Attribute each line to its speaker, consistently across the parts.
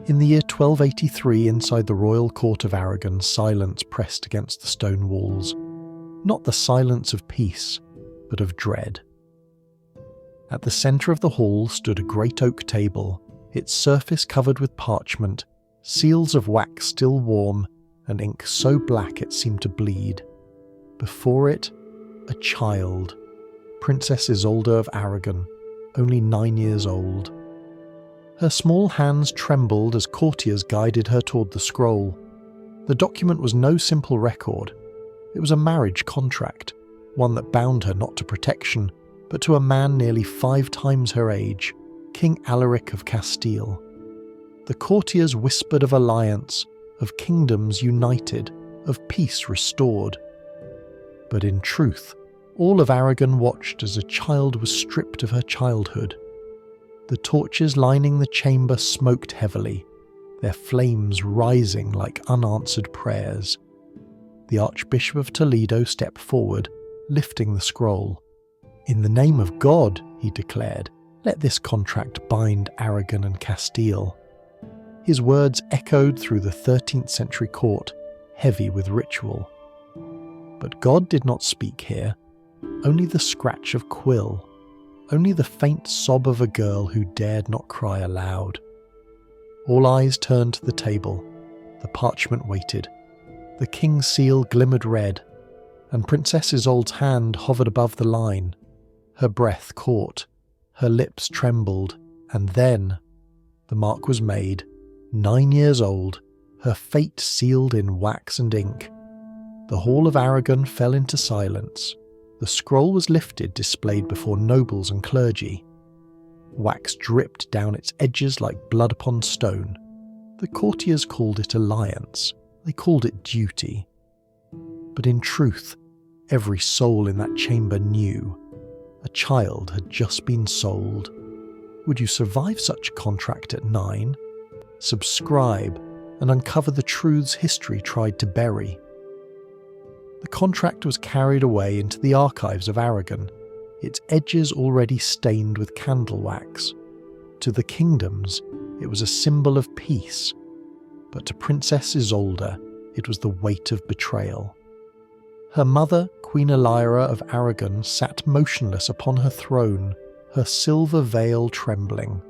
Speaker 1: In the year 1283, inside the royal court of Aragon, silence pressed against the stone walls. Not the silence of peace, but of dread. At the centre of the hall stood a great oak table, its surface covered with parchment, seals of wax still warm, and ink so black it seemed to bleed. Before it, a child, Princess Isolde of Aragon, only 9 years old. Her small hands trembled as courtiers guided her toward the scroll. The document was no simple record. It was a marriage contract, one that bound her not to protection, but to a man nearly 5 times her age, King Alaric of Castile. The courtiers whispered of alliance, of kingdoms united, of peace restored. But in truth, all of Aragon watched as a child was stripped of her childhood. The torches lining the chamber smoked heavily, their flames rising like unanswered prayers. The Archbishop of Toledo stepped forward, lifting the scroll. "In the name of God," he declared, "let this contract bind Aragon and Castile." His words echoed through the 13th century court, heavy with ritual. But God did not speak here, only the scratch of quill, only the faint sob of a girl who dared not cry aloud. All eyes turned to the table. The parchment waited. The king's seal glimmered red, and Princess Isolde's hand hovered above the line. Her breath caught, her lips trembled, and then the mark was made. 9 years old, her fate sealed in wax and ink. The hall of Aragon fell into silence. The scroll was lifted, displayed before nobles and clergy. Wax dripped down its edges like blood upon stone. The courtiers called it alliance. They called it duty. But in truth, every soul in that chamber knew. A child had just been sold. Would you survive such a contract at 9? Subscribe and uncover the truths history tried to bury. The contract was carried away into the archives of Aragon, its edges already stained with candle wax. To the kingdoms, it was a symbol of peace, but to Princess Isolde, it was the weight of betrayal. Her mother, Queen Elira of Aragon, sat motionless upon her throne, her silver veil trembling.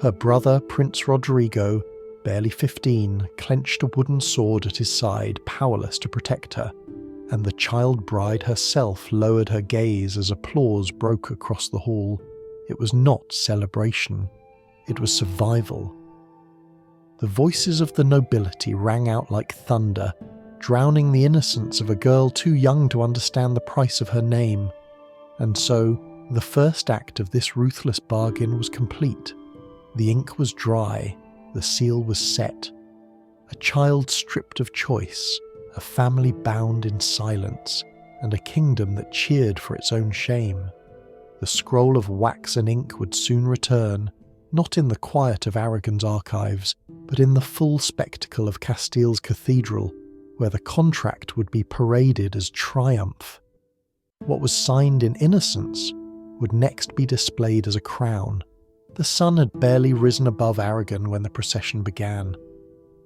Speaker 1: Her brother, Prince Rodrigo, barely 15, clenched a wooden sword at his side, powerless to protect her, and the child bride herself lowered her gaze as applause broke across the hall. It was not celebration, it was survival. The voices of the nobility rang out like thunder, drowning the innocence of a girl too young to understand the price of her name. And so, the first act of this ruthless bargain was complete. The ink was dry, the seal was set. A child stripped of choice, a family bound in silence, and a kingdom that cheered for its own shame. The scroll of wax and ink would soon return, not in the quiet of Aragon's archives, but in the full spectacle of Castile's cathedral, where the contract would be paraded as triumph. What was signed in innocence would next be displayed as a crown. The sun had barely risen above Aragon when the procession began.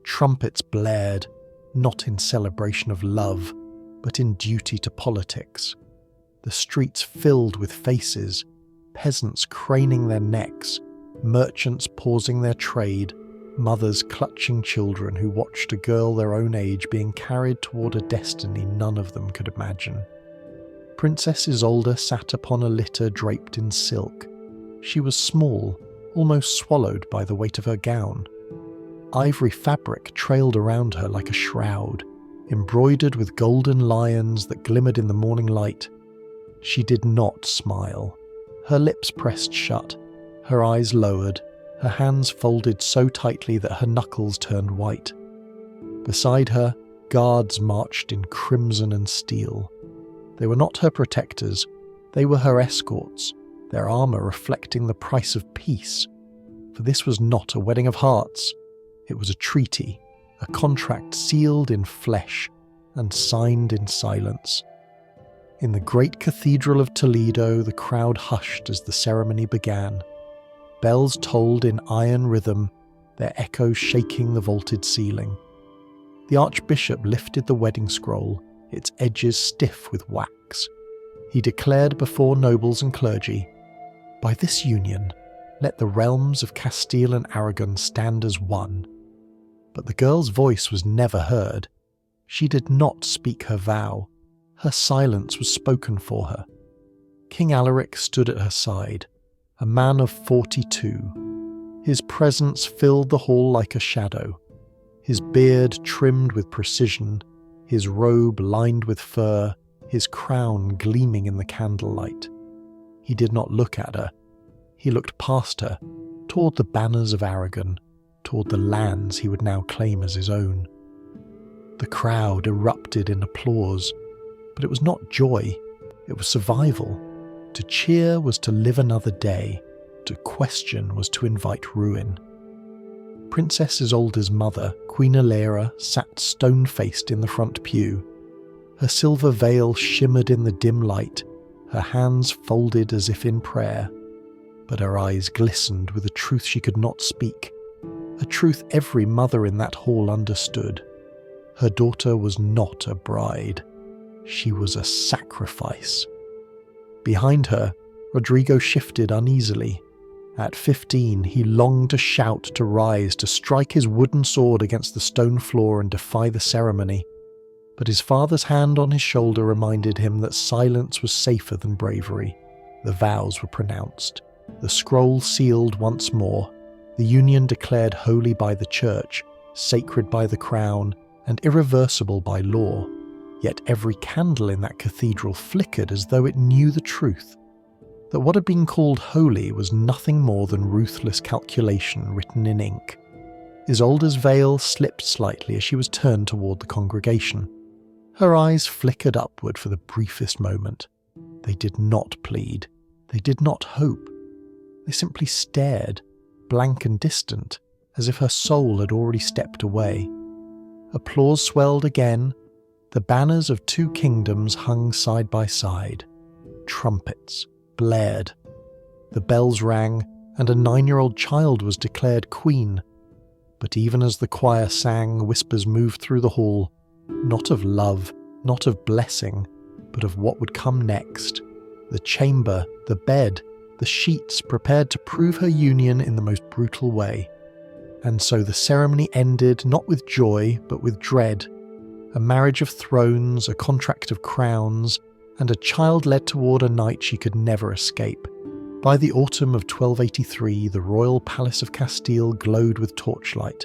Speaker 1: Trumpets blared, not in celebration of love, but in duty to politics. The streets filled with faces, peasants craning their necks, merchants pausing their trade, mothers clutching children who watched a girl their own age being carried toward a destiny none of them could imagine. Princess Isolde sat upon a litter draped in silk. She was small, almost swallowed by the weight of her gown. Ivory fabric trailed around her like a shroud, embroidered with golden lions that glimmered in the morning light. She did not smile. Her lips pressed shut, her eyes lowered, her hands folded so tightly that her knuckles turned white. Beside her, guards marched in crimson and steel. They were not her protectors, they were her escorts, their armour reflecting the price of peace. For this was not a wedding of hearts, it was a treaty, a contract sealed in flesh and signed in silence. In the great cathedral of Toledo, the crowd hushed as the ceremony began. Bells tolled in iron rhythm, their echoes shaking the vaulted ceiling. The archbishop lifted the wedding scroll, its edges stiff with wax. He declared before nobles and clergy, "By this union, let the realms of Castile and Aragon stand as one." But the girl's voice was never heard. She did not speak her vow. Her silence was spoken for her. King Alaric stood at her side, a man of 42. His presence filled the hall like a shadow. His beard trimmed with precision, his robe lined with fur, his crown gleaming in the candlelight. He did not look at her. He looked past her, toward the banners of Aragon, toward the lands he would now claim as his own. The crowd erupted in applause, but it was not joy, it was survival. To cheer was to live another day, to question was to invite ruin. Princess Isolde's mother, Queen Elera, sat stone-faced in the front pew. Her silver veil shimmered in the dim light, her hands folded as if in prayer, but her eyes glistened with a truth she could not speak, a truth every mother in that hall understood. Her daughter was not a bride. She was a sacrifice. Behind her, Rodrigo shifted uneasily. At 15, he longed to shout, to rise, to strike his wooden sword against the stone floor and defy the ceremony. But his father's hand on his shoulder reminded him that silence was safer than bravery. The vows were pronounced. The scroll sealed once more. The union declared holy by the church, sacred by the crown, and irreversible by law. Yet every candle in that cathedral flickered as though it knew the truth, that what had been called holy was nothing more than ruthless calculation written in ink. Isolde's veil slipped slightly as she was turned toward the congregation. Her eyes flickered upward for the briefest moment. They did not plead. They did not hope. They simply stared, blank and distant, as if her soul had already stepped away. Applause swelled again. The banners of two kingdoms hung side by side. Trumpets blared. The bells rang, and a 9-year-old child was declared queen. But even as the choir sang, whispers moved through the hall, not of love, not of blessing, but of what would come next. The chamber, the bed, the sheets prepared to prove her union in the most brutal way. And so the ceremony ended not with joy, but with dread. A marriage of thrones, a contract of crowns, and a child led toward a night she could never escape. By the autumn of 1283, the royal palace of Castile glowed with torchlight.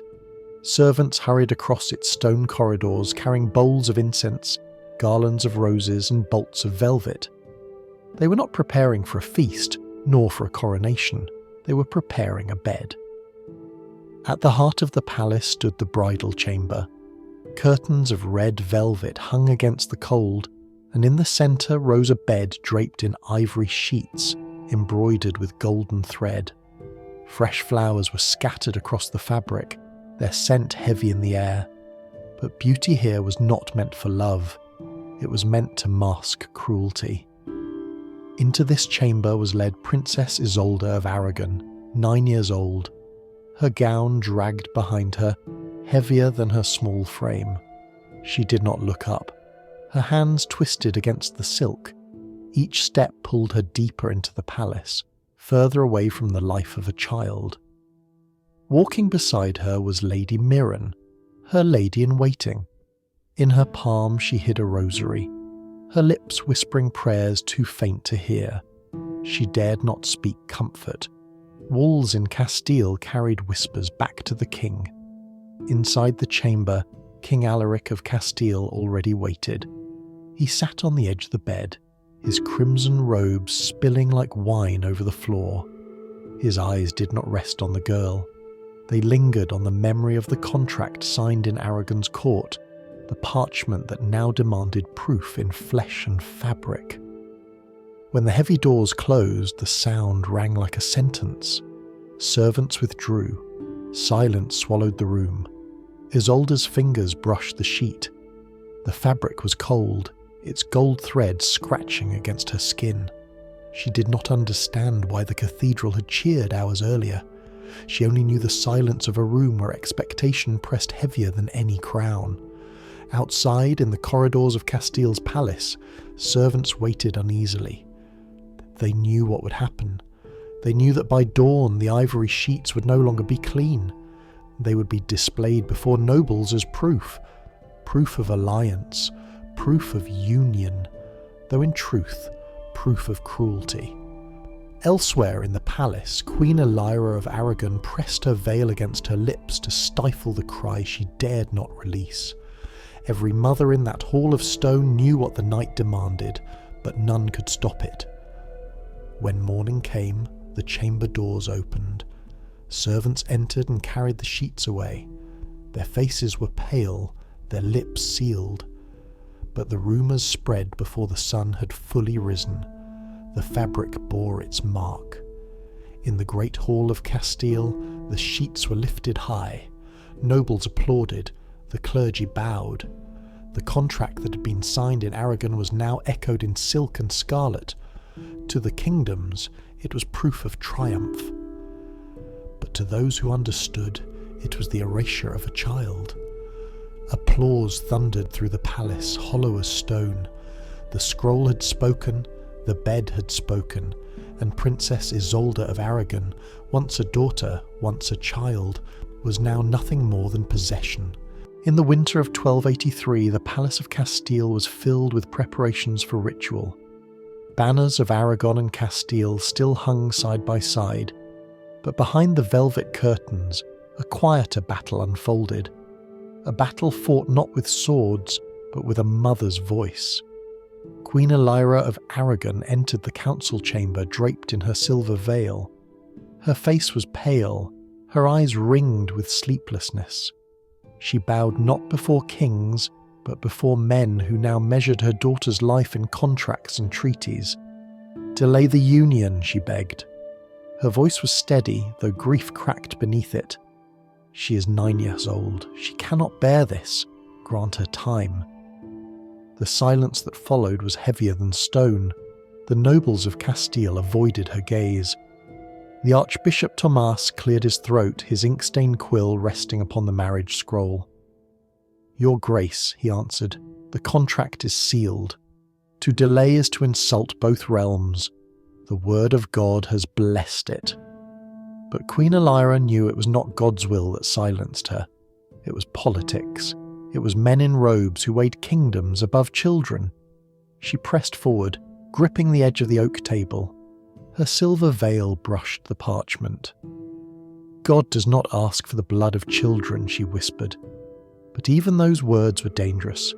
Speaker 1: Servants hurried across its stone corridors, carrying bowls of incense, garlands of roses, and bolts of velvet. They were not preparing for a feast, nor for a coronation. They were preparing a bed. At the heart of the palace stood the bridal chamber. Curtains of red velvet hung against the cold, and in the centre rose a bed draped in ivory sheets, embroidered with golden thread. Fresh flowers were scattered across the fabric, their scent heavy in the air. But beauty here was not meant for love. It was meant to mask cruelty. Into this chamber was led Princess Isolde of Aragon, 9 years old. Her gown dragged behind her, heavier than her small frame. She did not look up. Her hands twisted against the silk. Each step pulled her deeper into the palace, further away from the life of a child. Walking beside her was Lady Mirren, her lady-in-waiting. In her palm she hid a rosary, her lips whispering prayers too faint to hear. She dared not speak comfort. Walls in Castile carried whispers back to the king. Inside the chamber, King Alaric of Castile already waited. He sat on the edge of the bed, his crimson robes spilling like wine over the floor. His eyes did not rest on the girl. They lingered on the memory of the contract signed in Aragon's court, the parchment that now demanded proof in flesh and fabric. When the heavy doors closed, the sound rang like a sentence. Servants withdrew. Silence swallowed the room. Isolde's fingers brushed the sheet. The fabric was cold, its gold thread scratching against her skin. She did not understand why the cathedral had cheered hours earlier, She only knew the silence of a room where expectation pressed heavier than any crown. Outside, in the corridors of Castile's palace, servants waited uneasily. They knew what would happen. They knew that by dawn the ivory sheets would no longer be clean. They would be displayed before nobles as proof of alliance, proof of union, though in truth, proof of cruelty. Elsewhere in the palace, Queen Elira of Aragon pressed her veil against her lips to stifle the cry she dared not release. Every mother in that hall of stone knew what the night demanded, but none could stop it. When morning came, the chamber doors opened. Servants entered and carried the sheets away. Their faces were pale, their lips sealed. But the rumours spread before the sun had fully risen. The fabric bore its mark. In the great hall of Castile, the sheets were lifted high. Nobles applauded, the clergy bowed. The contract that had been signed in Aragon was now echoed in silk and scarlet. To the kingdoms, it was proof of triumph. But to those who understood, it was the erasure of a child. Applause thundered through the palace, hollow as stone. The scroll had spoken, the bed had spoken, and Princess Isolde of Aragon, once a daughter, once a child, was now nothing more than possession. In the winter of 1283, the Palace of Castile was filled with preparations for ritual. Banners of Aragon and Castile still hung side by side, but behind the velvet curtains, a quieter battle unfolded. A battle fought not with swords, but with a mother's voice. Queen Elira of Aragon entered the council chamber draped in her silver veil. Her face was pale, her eyes ringed with sleeplessness. She bowed not before kings, but before men who now measured her daughter's life in contracts and treaties. "Delay the union," she begged. Her voice was steady, though grief cracked beneath it. "She is 9 years old. She cannot bear this. Grant her time." The silence that followed was heavier than stone. The nobles of Castile avoided her gaze. The Archbishop Tomas cleared his throat, his ink-stained quill resting upon the marriage scroll. "Your Grace," he answered, "the contract is sealed. To delay is to insult both realms. The word of God has blessed it." But Queen Elira knew it was not God's will that silenced her. It was politics. It was men in robes who weighed kingdoms above children. She pressed forward, gripping the edge of the oak table. Her silver veil brushed the parchment. "God does not ask for the blood of children," she whispered. But even those words were dangerous.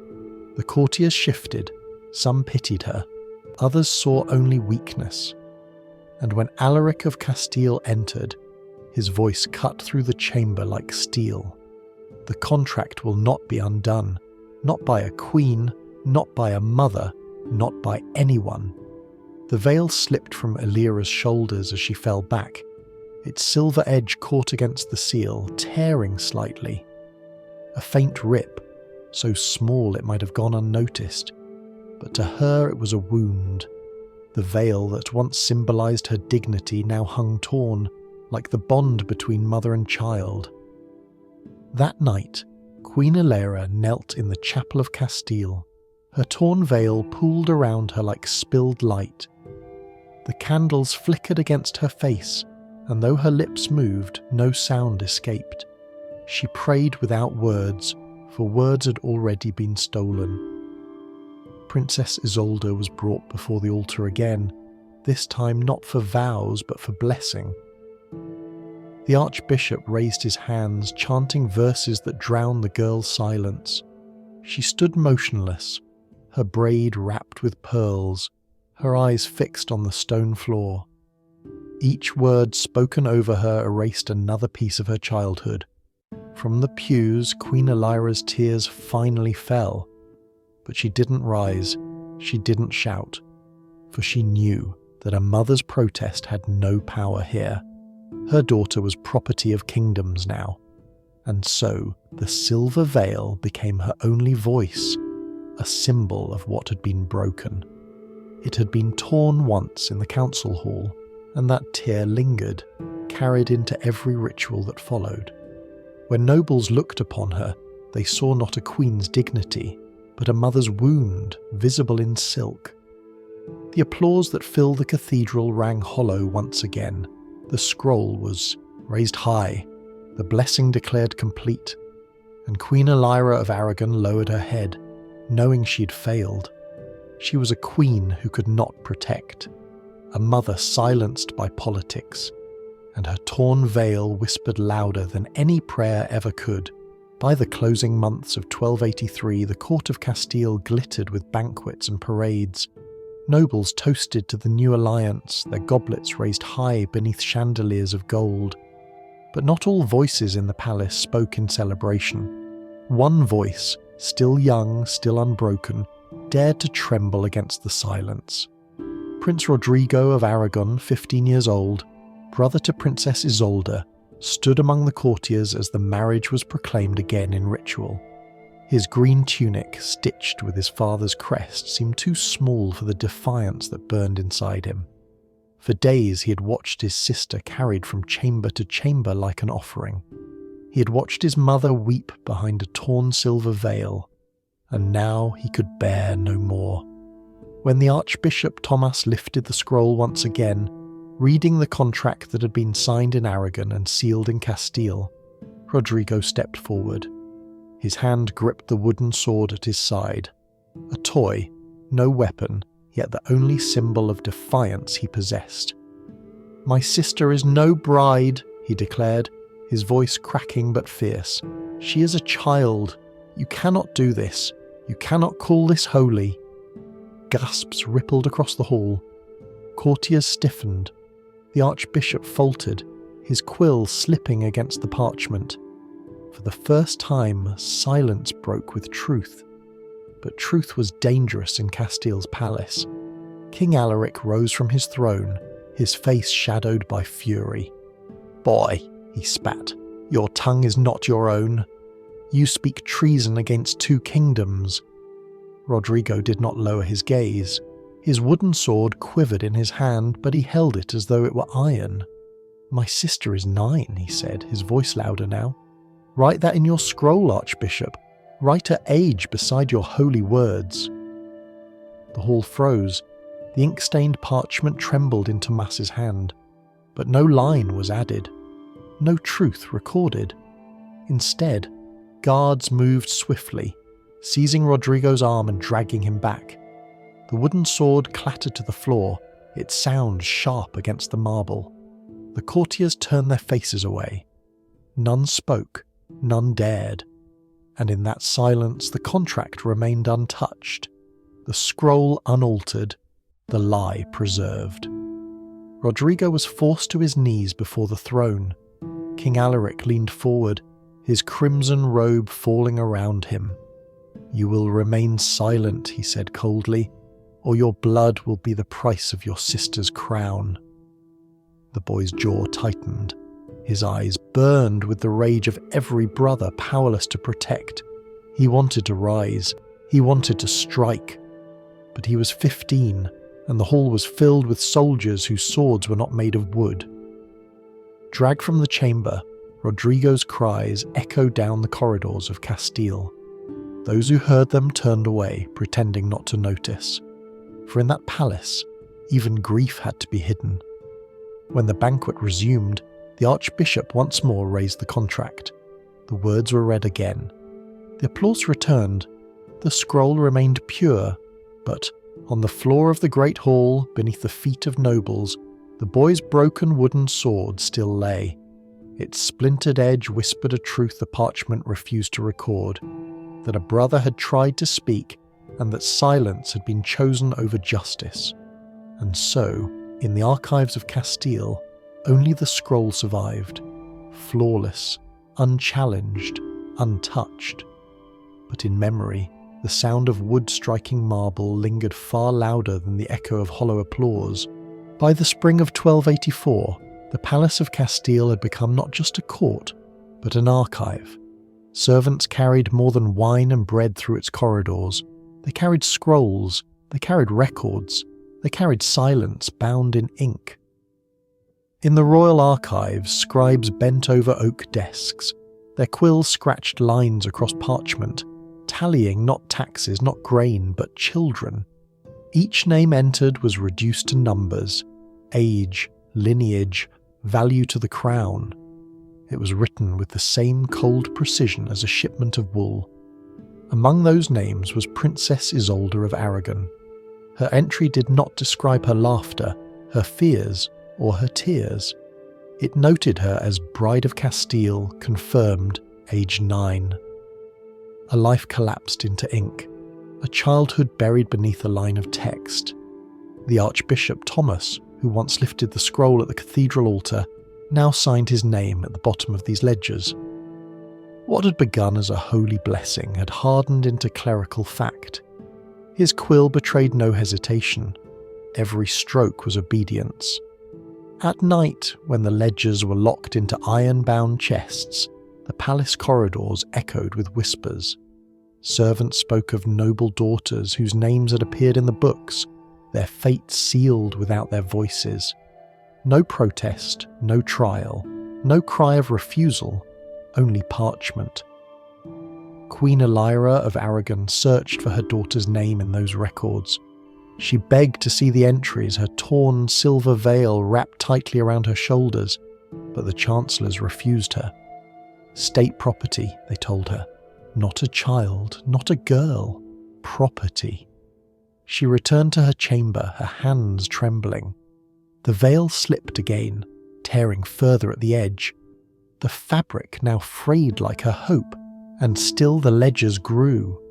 Speaker 1: The courtiers shifted. Some pitied her. Others saw only weakness. And when Alaric of Castile entered, his voice cut through the chamber like steel. "The contract will not be undone. Not by a queen, not by a mother, not by anyone." The veil slipped from Elira's shoulders as she fell back. Its silver edge caught against the seal, tearing slightly. A faint rip, so small it might have gone unnoticed, but to her it was a wound. The veil that once symbolized her dignity now hung torn, like the bond between mother and child. That night, Queen Elira knelt in the chapel of Castile. Her torn veil pooled around her like spilled light. The candles flickered against her face, and though her lips moved, no sound escaped. She prayed without words, for words had already been stolen. Princess Isolde was brought before the altar again, this time not for vows but for blessing. The Archbishop raised his hands, chanting verses that drowned the girl's silence. She stood motionless, her braid wrapped with pearls, her eyes fixed on the stone floor. Each word spoken over her erased another piece of her childhood. From the pews, Queen Elira's tears finally fell. But she didn't rise, she didn't shout, for she knew that a mother's protest had no power here. Her daughter was property of kingdoms now, and so the silver veil became her only voice, a symbol of what had been broken. It had been torn once in the council hall, and that tear lingered, carried into every ritual that followed. When nobles looked upon her, they saw not a queen's dignity, but a mother's wound visible in silk. The applause that filled the cathedral rang hollow once again. The scroll was raised high, the blessing declared complete, and Queen Elira of Aragon lowered her head, knowing she'd failed. She was a queen who could not protect, a mother silenced by politics, and her torn veil whispered louder than any prayer ever could. By the closing months of 1283, the court of Castile glittered with banquets and parades. Nobles toasted to the new alliance, their goblets raised high beneath chandeliers of gold. But not all voices in the palace spoke in celebration. One voice, still young, still unbroken, dared to tremble against the silence. Prince Rodrigo of Aragon, 15 years old, brother to Princess Isolda, stood among the courtiers as the marriage was proclaimed again in ritual. His green tunic, stitched with his father's crest, seemed too small for the defiance that burned inside him. For days he had watched his sister carried from chamber to chamber like an offering. He had watched his mother weep behind a torn silver veil, and now he could bear no more. When the Archbishop Thomas lifted the scroll once again, reading the contract that had been signed in Aragon and sealed in Castile, Rodrigo stepped forward. His hand gripped the wooden sword at his side. A toy, no weapon, yet the only symbol of defiance he possessed. "My sister is no bride," he declared, his voice cracking but fierce. "She is a child. You cannot do this. You cannot call this holy." Gasps rippled across the hall. Courtiers stiffened. The Archbishop faltered, his quill slipping against the parchment. For the first time, silence broke with truth. But truth was dangerous in Castile's palace. King Alaric rose from his throne, his face shadowed by fury. "Boy," he spat, "your tongue is not your own. You speak treason against 2 kingdoms." Rodrigo did not lower his gaze. His wooden sword quivered in his hand, but he held it as though it were iron. "My sister is 9, he said, his voice louder now. "Write that in your scroll, Archbishop. Write her age beside your holy words." The hall froze. The ink-stained parchment trembled in Tomas's hand. But no line was added. No truth recorded. Instead, guards moved swiftly, seizing Rodrigo's arm and dragging him back. The wooden sword clattered to the floor, its sound sharp against the marble. The courtiers turned their faces away. None spoke, none dared. And in that silence the contract remained untouched, the scroll unaltered, the lie preserved. Rodrigo was forced to his knees before the throne. King Alaric leaned forward, his crimson robe falling around him. "You will remain silent," he said coldly, "or your blood will be the price of your sister's crown." The boy's jaw tightened. His eyes burned with the rage of every brother powerless to protect. He wanted to rise. He wanted to strike. But he was 15, and the hall was filled with soldiers whose swords were not made of wood. Dragged from the chamber, Rodrigo's cries echoed down the corridors of Castile. Those who heard them turned away, pretending not to notice. For in that palace, even grief had to be hidden. When the banquet resumed, the Archbishop once more raised the contract. The words were read again. The applause returned. The scroll remained pure, but on the floor of the great hall, beneath the feet of nobles, the boy's broken wooden sword still lay. Its splintered edge whispered a truth the parchment refused to record, that a brother had tried to speak, and that silence had been chosen over justice. And so, in the archives of Castile, only the scroll survived, flawless, unchallenged, untouched. But in memory, the sound of wood striking marble lingered far louder than the echo of hollow applause. By the spring of 1284, the Palace of Castile had become not just a court, but an archive. Servants carried more than wine and bread through its corridors. They carried scrolls, they carried records, they carried silence bound in ink. In the royal archives, scribes bent over oak desks, their quills scratched lines across parchment, tallying not taxes, not grain, but children. Each name entered was reduced to numbers, age, lineage, value to the crown. It was written with the same cold precision as a shipment of wool. Among those names was Princess Isolde of Aragon. Her entry did not describe her laughter, her fears, or her tears. It noted her as Bride of Castile, confirmed, age 9. A life collapsed into ink, a childhood buried beneath a line of text. The Archbishop Thomas, who once lifted the scroll at the cathedral altar, now signed his name at the bottom of these ledgers. What had begun as a holy blessing had hardened into clerical fact. His quill betrayed no hesitation. Every stroke was obedience. At night, when the ledgers were locked into iron-bound chests, the palace corridors echoed with whispers. Servants spoke of noble daughters whose names had appeared in the books, their fates sealed without their voices. No protest, no trial, no cry of refusal, only parchment. Queen Elira of Aragon searched for her daughter's name in those records. She begged to see the entries, her torn silver veil wrapped tightly around her shoulders, but the chancellors refused her. State property, they told her. Not a child, not a girl. Property. She returned to her chamber, her hands trembling. The veil slipped again, tearing further at the edge. The fabric now frayed like her hope, and still the ledgers grew.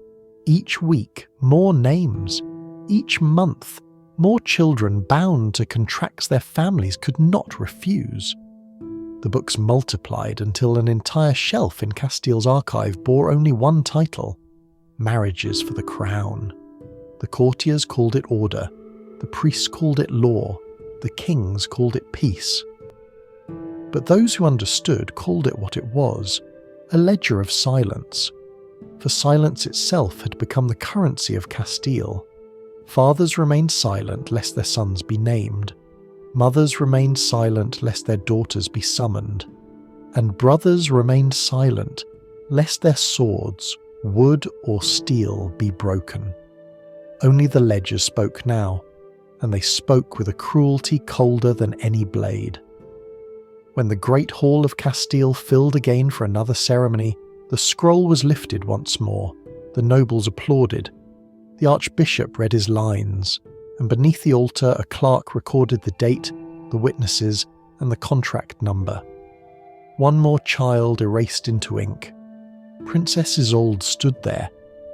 Speaker 1: Each week, more names. Each month, more children bound to contracts their families could not refuse. The books multiplied until an entire shelf in Castile's archive bore only one title: Marriages for the Crown. The courtiers called it order, the priests called it law, the kings called it peace. But those who understood called it what it was, a ledger of silence. For silence itself had become the currency of Castile. Fathers remained silent lest their sons be named. Mothers remained silent lest their daughters be summoned. And brothers remained silent lest their swords, wood or steel, be broken. Only the ledgers spoke now, and they spoke with a cruelty colder than any blade. When the great hall of Castile filled again for another ceremony, the scroll was lifted once more. The nobles applauded. The archbishop read his lines, and beneath the altar a clerk recorded the date, the witnesses, and the contract number. One more child erased into ink. Princess Isolde stood there,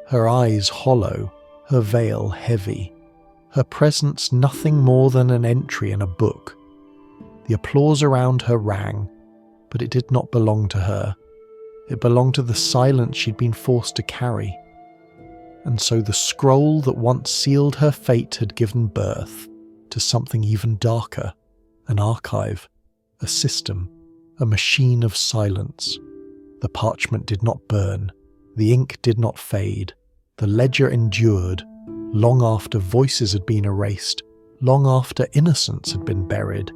Speaker 1: her eyes hollow, her veil heavy, her presence nothing more than an entry in a book. The applause around her rang, but it did not belong to her. It belonged to the silence she'd been forced to carry. And so the scroll that once sealed her fate had given birth to something even darker, an archive, a system, a machine of silence. The parchment did not burn, the ink did not fade, the ledger endured, long after voices had been erased, long after innocence had been buried.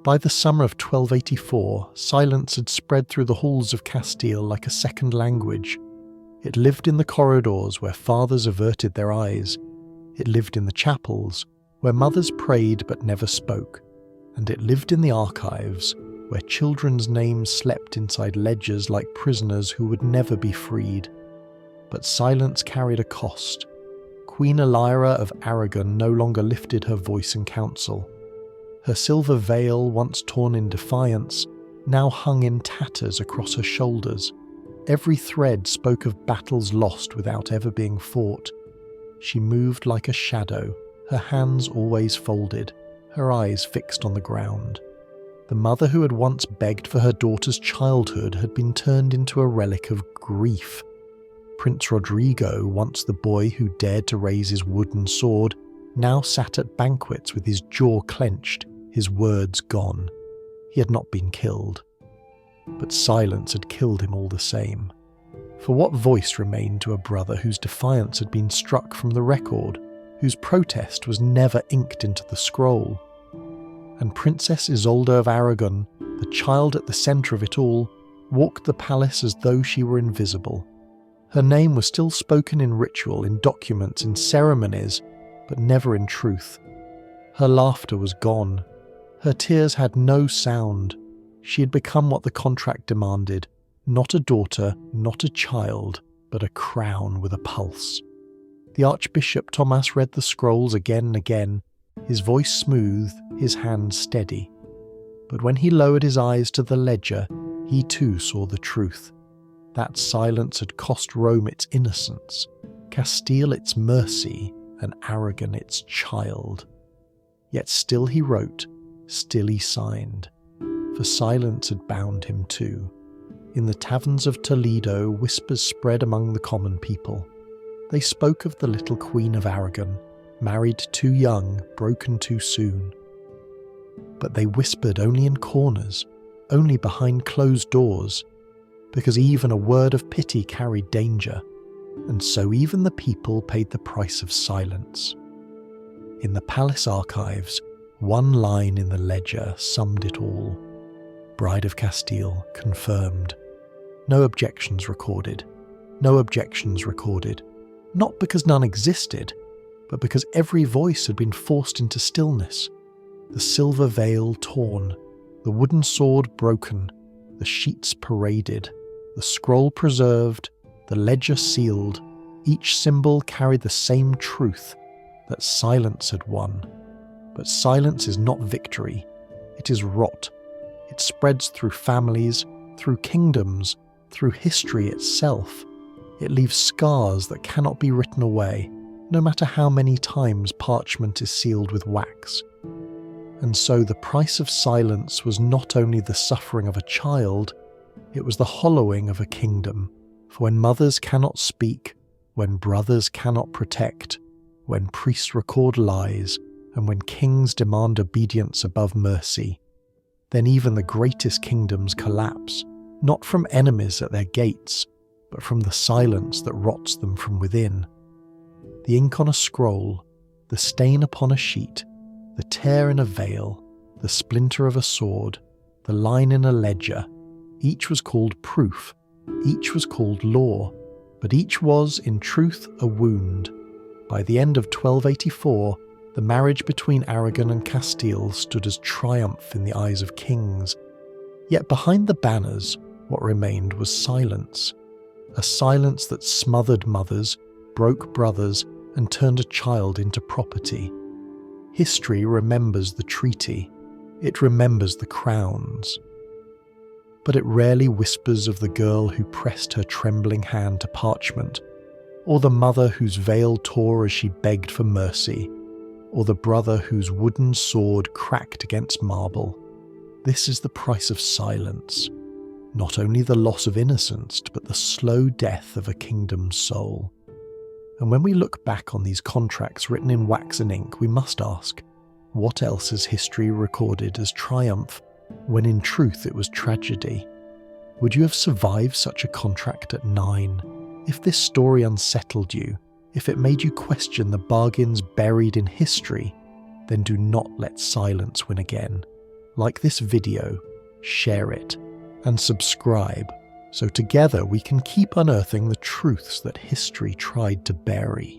Speaker 1: By the summer of 1284, silence had spread through the halls of Castile like a second language. It lived in the corridors where fathers averted their eyes. It lived in the chapels where mothers prayed but never spoke. And it lived in the archives where children's names slept inside ledgers like prisoners who would never be freed. But silence carried a cost. Queen Elira of Aragon no longer lifted her voice in council. Her silver veil, once torn in defiance, now hung in tatters across her shoulders. Every thread spoke of battles lost without ever being fought. She moved like a shadow, her hands always folded, her eyes fixed on the ground. The mother who had once begged for her daughter's childhood had been turned into a relic of grief. Prince Rodrigo, once the boy who dared to raise his wooden sword, now sat at banquets with his jaw clenched, his words gone. He had not been killed. But silence had killed him all the same. For what voice remained to a brother whose defiance had been struck from the record, whose protest was never inked into the scroll? and Princess Isolde of Aragon, the child at the centre of it all, walked the palace as though she were invisible. Her name was still spoken in ritual, in documents, in ceremonies, but never in truth. Her laughter was gone. Her tears had no sound. She had become what the contract demanded, not a daughter, not a child, but a crown with a pulse. The Archbishop Thomas read the scrolls again and again, his voice smooth, his hand steady. But when he lowered his eyes to the ledger, he too saw the truth. That silence had cost Rome its innocence, Castile its mercy, and Aragon its child. Yet still he wrote, still he signed, for silence had bound him too. In the taverns of Toledo, whispers spread among the common people. They spoke of the little Queen of Aragon, married too young, broken too soon. But they whispered only in corners, only behind closed doors, because even a word of pity carried danger, and so even the people paid the price of silence. In the palace archives, one line in the ledger summed it all. Bride of Castile, confirmed. No objections recorded. No objections recorded. Not because none existed, but because every voice had been forced into stillness. The silver veil torn, the wooden sword broken, the sheets paraded, the scroll preserved, the ledger sealed. Each symbol carried the same truth, that silence had won. But silence is not victory. It is rot. It spreads through families, through kingdoms, through history itself. It leaves scars that cannot be written away, no matter how many times parchment is sealed with wax. And so the price of silence was not only the suffering of a child, it was the hollowing of a kingdom. For when mothers cannot speak, when brothers cannot protect, when priests record lies, and when kings demand obedience above mercy, then even the greatest kingdoms collapse, not from enemies at their gates, but from the silence that rots them from within. The ink on a scroll, the stain upon a sheet, the tear in a veil, the splinter of a sword, the line in a ledger, each was called proof, each was called law, but each was, in truth, a wound. By the end of 1284, the marriage between Aragon and Castile stood as triumph in the eyes of kings. Yet behind the banners, what remained was silence. A silence that smothered mothers, broke brothers, and turned a child into property. History remembers the treaty. It remembers the crowns. But it rarely whispers of the girl who pressed her trembling hand to parchment, or the mother whose veil tore as she begged for mercy, or the brother whose wooden sword cracked against marble. This is the price of silence. Not only the loss of innocence, but the slow death of a kingdom's soul. And when we look back on these contracts written in wax and ink, we must ask, what else has history recorded as triumph, when in truth it was tragedy? Would you have survived such a contract at 9? If this story unsettled you, if it made you question the bargains buried in history, then do not let silence win again. Like this video, share it, and subscribe, so together we can keep unearthing the truths that history tried to bury.